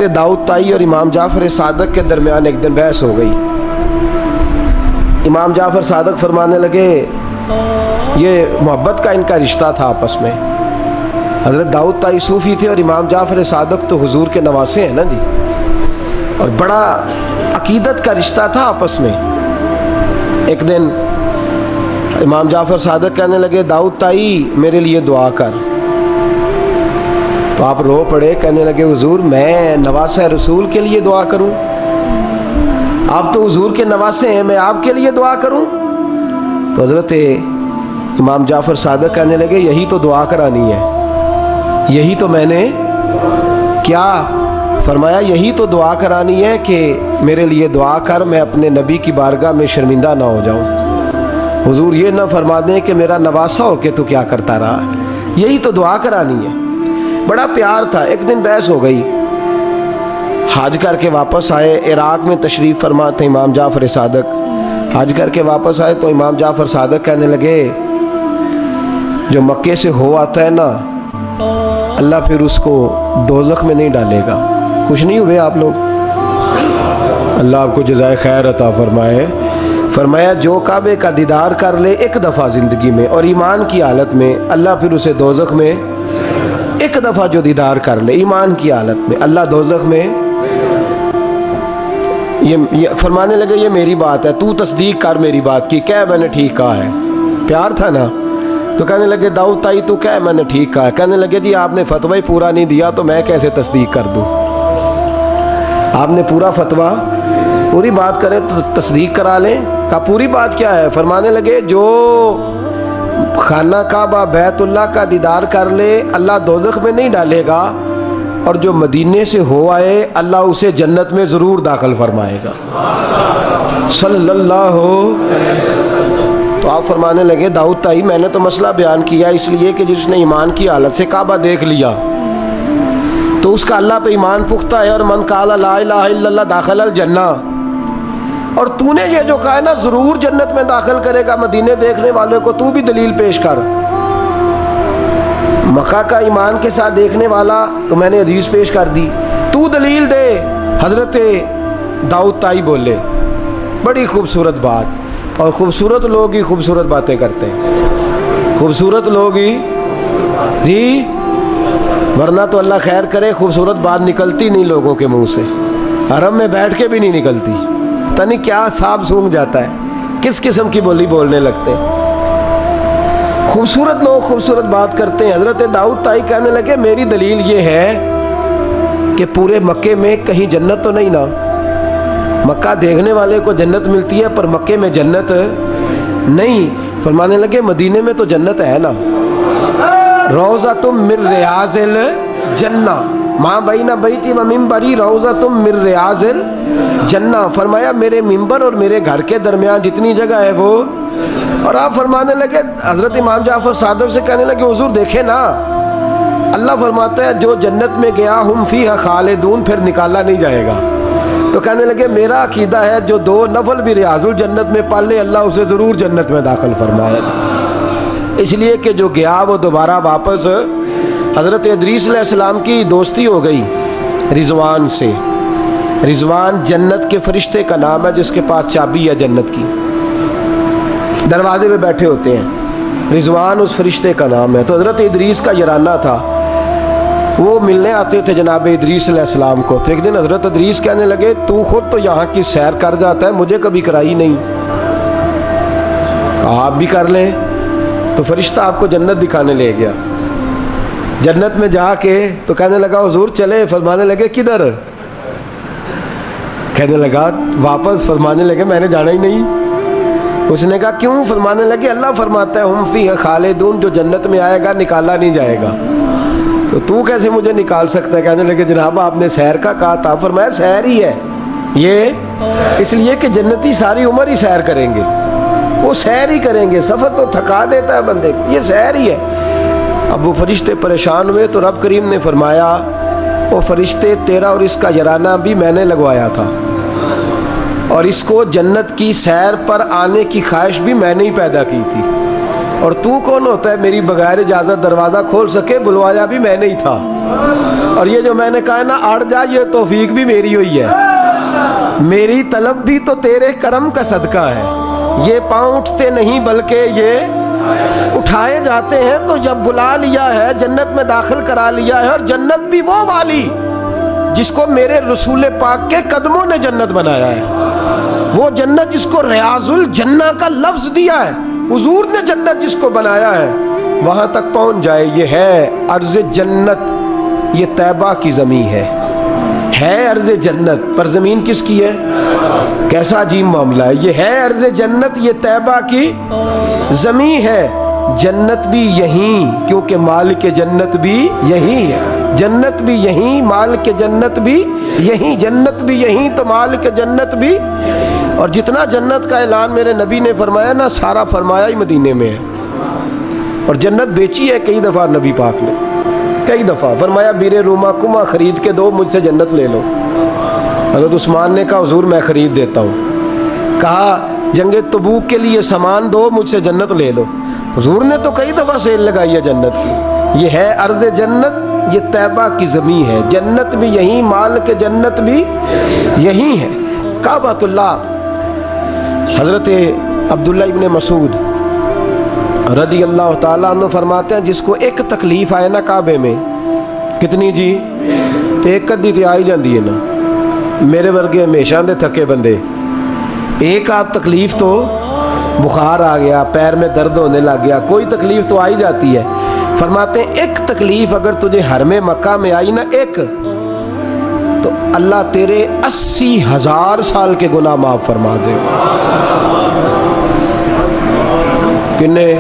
داؤد طائی اور امام جعفر صادق کے درمیان ایک دن بحث ہو گئی۔ امام جعفر صادق فرمانے لگے یہ محبت کا ان کا رشتہ تھا آپس میں۔ حضرت داؤد طائی صوفی تھے اور امام جعفر صادق تو حضور کے نواسے ہیں نا جی، اور بڑا عقیدت کا رشتہ تھا آپس میں۔ ایک دن امام جعفر صادق کہنے لگے داؤد طائی میرے لیے دعا کر، تو آپ رو پڑے، کہنے لگے حضور میں نواسہ رسول کے لیے دعا کروں؟ آپ تو حضور کے نواسے ہیں، میں آپ کے لیے دعا کروں؟ تو حضرت امام جعفر صادق کہنے لگے یہی تو دعا کرانی ہے، یہی تو میں نے کیا فرمایا، یہی تو دعا کرانی ہے کہ میرے لیے دعا کر، میں اپنے نبی کی بارگاہ میں شرمندہ نہ ہو جاؤں۔ حضور یہ نہ فرما دیں کہ میرا نواسہ ہو کے تو کیا کرتا رہا، یہی تو دعا کرانی ہے۔ بڑا پیار تھا۔ ایک دن بحث ہو گئی، حج کر کے واپس آئے، عراق میں تشریف فرما تھے امام جعفر صادق، حج کر کے واپس آئے تو امام جعفر صادق کہنے لگے جو مکے سے ہو آتا ہے نا اللہ پھر اس کو دوزخ میں نہیں ڈالے گا۔ خوش نہیں ہوئے آپ لوگ؟ اللہ آپ کو جزائے خیر عطا فرمائے۔ فرمایا جو کعبے کا دیدار کر لے ایک دفعہ زندگی میں اور ایمان کی حالت میں، اللہ پھر اسے دوزخ میں ایک دفعہ جو دیدار کر لے ایمان کی حالت میں، اللہ دوزخ میں یہ فرمانے لگے یہ میری بات ہے، تو تصدیق کر میری بات کی، کہہ میں نے ٹھیک کہا ہے۔ پیار تھا نا، تو کہنے لگے داؤد طائی تو کہہ میں نے ٹھیک کہا ہے۔ کہنے لگے جی آپ نے فتویٰ ہی پورا نہیں دیا تو میں کیسے تصدیق کر دوں؟ آپ نے پورا فتویٰ پوری بات کریں تو تصدیق کرا لیں۔ کہا پوری بات کیا ہے؟ فرمانے لگے جو خانہ کعبہ بیت اللہ کا دیدار کر لے اللہ دوزخ میں نہیں ڈالے گا، اور جو مدینے سے ہو آئے اللہ اسے جنت میں ضرور داخل فرمائے گا صلی اللہ۔ تو آپ فرمانے لگے داؤد طائی میں نے تو مسئلہ بیان کیا اس لیے کہ جس نے ایمان کی حالت سے کعبہ دیکھ لیا تو اس کا اللہ پہ ایمان پختہ ہے، اور من قال لا الہ الا اللہ داخل الجنہ، اور تو نے یہ جو کہا ہے نا ضرور جنت میں داخل کرے گا مدینے دیکھنے والے کو، تو بھی دلیل پیش کر۔ مکہ کا ایمان کے ساتھ دیکھنے والا تو میں نے حدیث پیش کر دی، تو دلیل دے۔ حضرت داؤد طائی بولے بڑی خوبصورت بات، اور خوبصورت لوگ ہی خوبصورت باتیں کرتے ہیں، خوبصورت لوگ ہی جی، ورنہ تو اللہ خیر کرے خوبصورت بات نکلتی نہیں لوگوں کے منہ سے، حرم میں بیٹھ کے بھی نہیں نکلتی، پتہ نہیں کیا سانپ سونگھ جاتا ہے، کس قسم کی بولی بولنے لگتے ہیں۔ خوبصورت لوگ خوبصورت بات کرتے ہیں۔ حضرت داؤد طائی کہنے لگے میری دلیل یہ ہے کہ پورے مکے میں کہیں جنت تو نہیں نا، مکہ دیکھنے والے کو جنت ملتی ہے پر مکے میں جنت نہیں۔ فرمانے لگے مدینے میں تو جنت ہے نا، روضۃ من ریاض الجنہ ماں بین بیتی و منبری روضۃ من ریاض الجنہ۔ فرمایا میرے منبر اور میرے گھر کے درمیان جتنی جگہ ہے وہ، اور آپ فرمانے لگے حضرت امام جعفر صادق سے کہنے لگے حضور دیکھیں نا اللہ فرماتا ہے جو جنت میں گیا ہم فیہا خالدون، پھر نکالا نہیں جائے گا۔ تو کہنے لگے میرا عقیدہ ہے جو 2 نفل بھی ریاض الجنت میں پڑھ لے اللہ اسے ضرور جنت میں داخل فرمائے، اس لیے کہ جو گیا وہ دوبارہ واپس۔ حضرت ادریس علیہ السلام کی دوستی ہو گئی رضوان سے۔ رضوان جنت کے فرشتے کا نام ہے جس کے پاس چابی ہے جنت کی، دروازے پہ بیٹھے ہوتے ہیں، رضوان اس فرشتے کا نام ہے۔ تو حضرت ادریس کا یارانہ تھا، وہ ملنے آتے تھے جناب ادریس علیہ السلام کو۔ تو ایک دن حضرت ادریس کہنے لگے تو خود تو یہاں کی سیر کر جاتا ہے، مجھے کبھی کرائی نہیں، آپ بھی کر لیں۔ تو فرشتہ آپ کو جنت دکھانے لے گیا، جنت میں جا کے تو کہنے لگا حضور چلے، فرمانے لگے کدھر؟ کہنے لگا واپس، فرمانے لگے میں نے جانا ہی نہیں۔ اس نے کہا کیوں؟ فرمانے لگے اللہ فرماتا ہے ہم فیہا خالدون، جو جنت میں آئے گا نکالا نہیں جائے گا، تو کیسے مجھے نکال سکتا ہے؟ کہنے لگے جناب آپ نے سیر کا کہا تھا۔ فرمایا سیر ہی ہے یہ، اس لیے کہ جنتی ساری عمر ہی سیر کریں گے، وہ سیر ہی کریں گے، سفر تو تھکا دیتا ہے بندے کو، یہ سیر ہی ہے۔ اب وہ فرشتے پریشان ہوئے تو رب کریم نے فرمایا وہ فرشتے تیرا اور اس کا یارانہ بھی میں نے لگوایا تھا، اور اس کو جنت کی سیر پر آنے کی خواہش بھی میں نے ہی پیدا کی تھی، اور تو کون ہوتا ہے میری بغیر اجازت دروازہ کھول سکے؟ بلوایا بھی میں نہیں تھا، اور یہ جو میں نے کہا نا اڑ جا، یہ توفیق بھی میری ہوئی ہے، میری طلب بھی تو تیرے کرم کا صدقہ ہے۔ یہ پاؤں اٹھتے نہیں بلکہ یہ اٹھائے جاتے ہیں، تو جب بلا لیا ہے جنت میں داخل کرا لیا ہے، اور جنت بھی وہ والی جس کو میرے رسول پاک کے قدموں نے جنت بنایا ہے، وہ جنت جس کو ریاض الجنہ کا لفظ دیا ہے، حضور نے جنت جس کو بنایا ہے، وہاں تک پہنچ جائے۔ یہ ہے ارض جنت، یہ طیبہ کی زمین ہے ارض جنت، پر زمین کس کی ہے؟ کیسا عجیب معاملہ ہے، یہ ہے ارض جنت، یہ طیبہ کی زمین ہے۔ جنت بھی یہیں، کیونکہ مالک جنت بھی یہیں ہے، جنت بھی یہیں، مالک جنت بھی یہیں، جنت بھی یہیں تو مالک جنت بھی۔ اور جتنا جنت کا اعلان میرے نبی نے فرمایا نا، سارا فرمایا ہی مدینے میں ہے، اور جنت بیچی ہے کئی دفعہ نبی پاک نے، کئی دفعہ فرمایا بیر روما کما خرید کے دو، مجھ سے جنت لے لو۔ حضرت عثمان نے کہا حضور میں خرید دیتا ہوں۔ کہا جنگ تبوک کے لیے سامان دو، مجھ سے جنت لے لو۔ حضور نے تو کئی دفعہ سیل لگائی ہے جنت کی۔ یہ ہے ارض جنت، یہ طیبہ کی زمین ہے، جنت بھی یہیں، مال کے جنت بھی یہیں ہے۔ کعبۃ اللہ، حضرت عبداللہ ابن مسعود رضی اللہ تعالیٰ عنہ فرماتے ہیں جس کو ایک تکلیف آئے نا کعبے میں، کتنی جی؟ ایک کدی تے آئی جاندی ہے نا، میرے ورگے ہمیشہ دے تھکے بندے، ایک آدھ تکلیف تو بخار آ گیا، پیر میں درد ہونے لگ گیا، کوئی تکلیف تو آئی جاتی ہے۔ فرماتے ہیں ایک تکلیف اگر تجھے حرم مکہ میں آئی نا، ایک، تو اللہ تیرے 80,000 سال کے گناہ معاف فرما دے۔ کنے